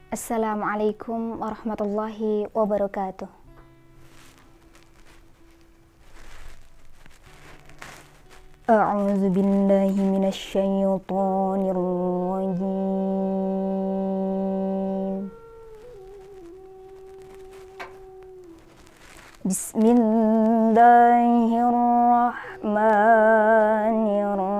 Assalamualaikum warahmatullahi wabarakatuh. A'udzu billahi minasy syaithanir rajim. Bismillahirrahmanirrahim.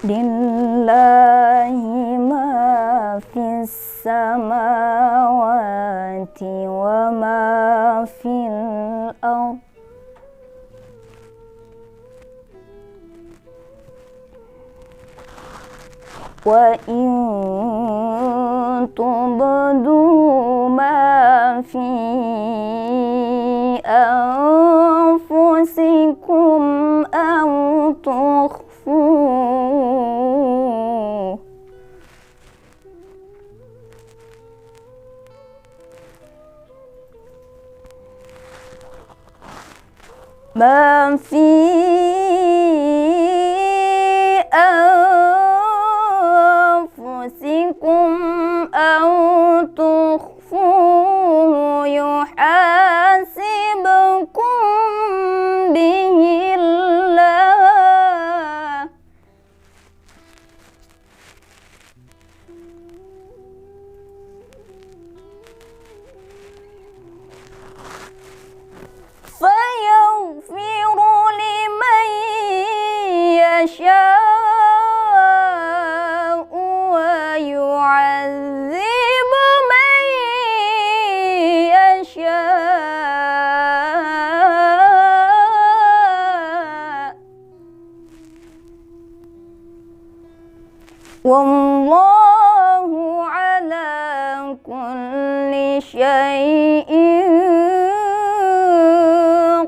Lillahi ma fis samawati wa ma fil ardh. Wa in tubdu ma fi anfusikum aw tukhfuhu ma fi anfusikum aw tukhfuhu yuhasibkum bihillah fayaghfiru liman yasha'u wa yu'adzibu man yasha'. Wallahu ala kulli syai'in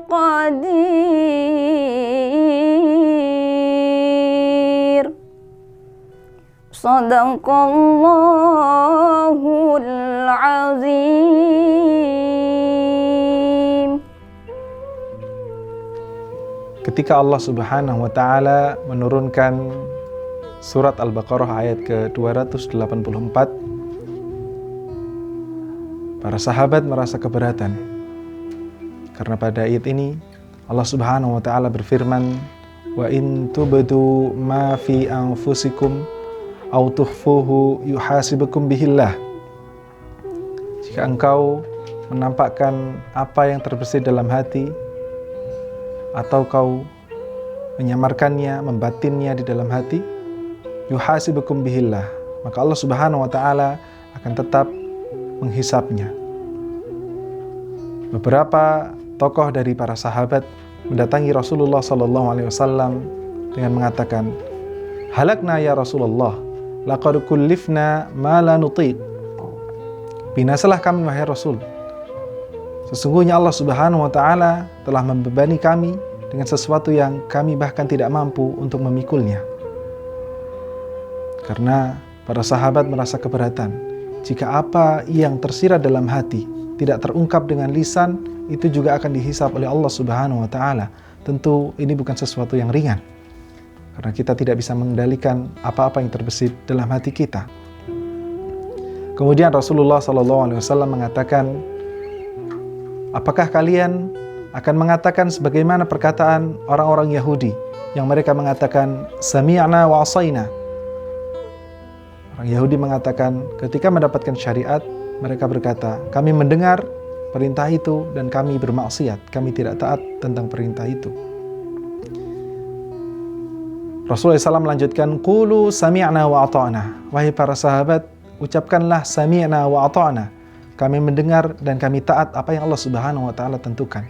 qadir. Shadaqallahul azim. Ketika Allah Subhanahu wa Ta'ala menurunkan surat Al-Baqarah ayat ke-284, para sahabat merasa keberatan karena pada ayat ini Allah Subhanahu wa Ta'ala berfirman, wa in tubdu ma fi anfusikum aw tukhfuhu yuhasibukum bihillah. Jika engkau menampakkan apa yang terbesit dalam hati atau kau menyamarkannya, membatinnya di dalam hati, yuhasibukum bihillah, maka Allah Subhanahu wa Ta'ala akan tetap menghisapnya. Beberapa tokoh dari para sahabat mendatangi Rasulullah SAW dengan mengatakan, halakna ya Rasulullah, laqad kullifna ma la nutiq. Binasalah kami wahai Rasul, sesungguhnya Allah Subhanahu wa Ta'ala telah membebani kami dengan sesuatu yang kami bahkan tidak mampu untuk memikulnya. Karena para sahabat merasa keberatan jika apa yang tersirat dalam hati tidak terungkap dengan lisan, itu juga akan dihisap oleh Allah Subhanahu wa Ta'ala. Tentu ini bukan sesuatu yang ringan, karena kita tidak bisa mengendalikan apa-apa yang terbesit dalam hati kita. Kemudian Rasulullah SAW mengatakan, apakah kalian akan mengatakan sebagaimana perkataan orang-orang Yahudi yang mereka mengatakan sami'na wa asaina? Orang Yahudi mengatakan ketika mendapatkan syariat, mereka berkata, kami mendengar perintah itu dan kami bermaksiat, kami tidak taat tentang perintah itu. Rasulullah SAW melanjutkan, qulu sami'na wa ata'na. Wahai para sahabat, ucapkanlah sami'na wa ata'na. Kami mendengar dan kami taat apa yang Allah Subhanahu wa Ta'ala tentukan.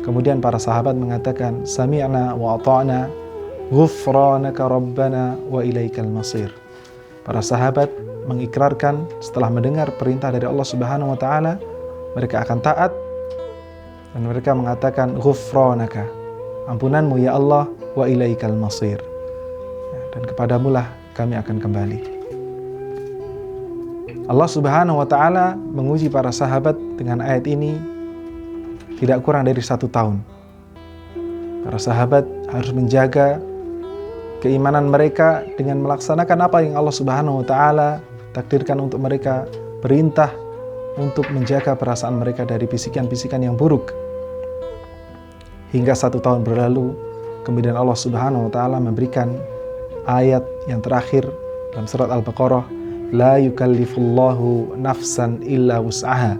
Kemudian para sahabat mengatakan, sami'na wa ata'na, ghufranaka rabbana wa ilaikal masir. Para sahabat mengikrarkan setelah mendengar perintah dari Allah Subhanahu wa Ta'ala, mereka akan taat dan mereka mengatakan ghufranaka, ampunanmu ya Allah, wa ilaikal masir, dan kepadamulah kami akan kembali. Allah Subhanahu wa Ta'ala menguji para sahabat dengan ayat ini tidak kurang dari 1 tahun. Para sahabat harus menjaga keimanan mereka dengan melaksanakan apa yang Allah Subhanahu wa taala takdirkan untuk mereka, perintah untuk menjaga perasaan mereka dari bisikan-bisikan yang buruk. Hingga 1 tahun berlalu, kemudian Allah Subhanahu wa taala memberikan ayat yang terakhir dalam surat Al-Baqarah, la yukallifullahu nafsan illa wus'aha.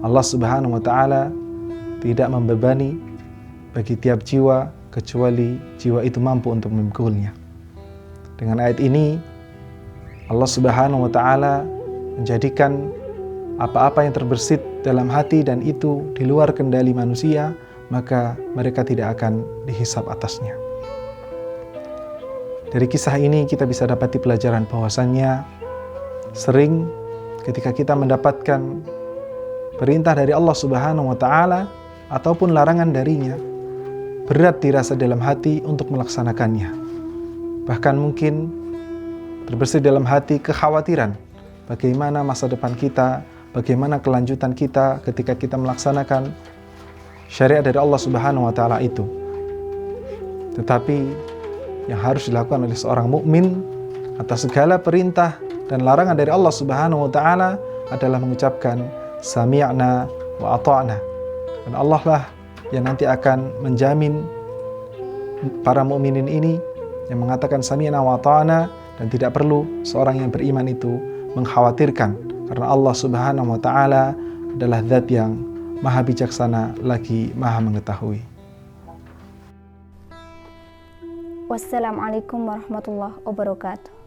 Allah Subhanahu wa taala tidak membebani bagi tiap jiwa kecuali jiwa itu mampu untuk memikulnya. Dengan ayat ini Allah Subhanahu wa taala menjadikan apa-apa yang terbersit dalam hati dan itu di luar kendali manusia, maka mereka tidak akan dihisab atasnya. Dari kisah ini kita bisa dapati pelajaran bahwasannya sering ketika kita mendapatkan perintah dari Allah Subhanahu wa taala ataupun larangan darinya, berat dirasa dalam hati untuk melaksanakannya. Bahkan mungkin terbersit dalam hati kekhawatiran bagaimana masa depan kita, bagaimana kelanjutan kita ketika kita melaksanakan syariat dari Allah Subhanahu wa taala itu. Tetapi yang harus dilakukan oleh seorang mukmin atas segala perintah dan larangan dari Allah Subhanahu wa taala adalah mengucapkan sami'na wa ata'na. Dan Allah lah yang nanti akan menjamin para mukminin ini yang mengatakan sami'na wa ata'na, dan tidak perlu seorang yang beriman itu mengkhawatirkan karena Allah Subhanahu wa taala adalah zat yang maha bijaksana lagi maha mengetahui. Wassalamualaikum warahmatullahi wabarakatuh.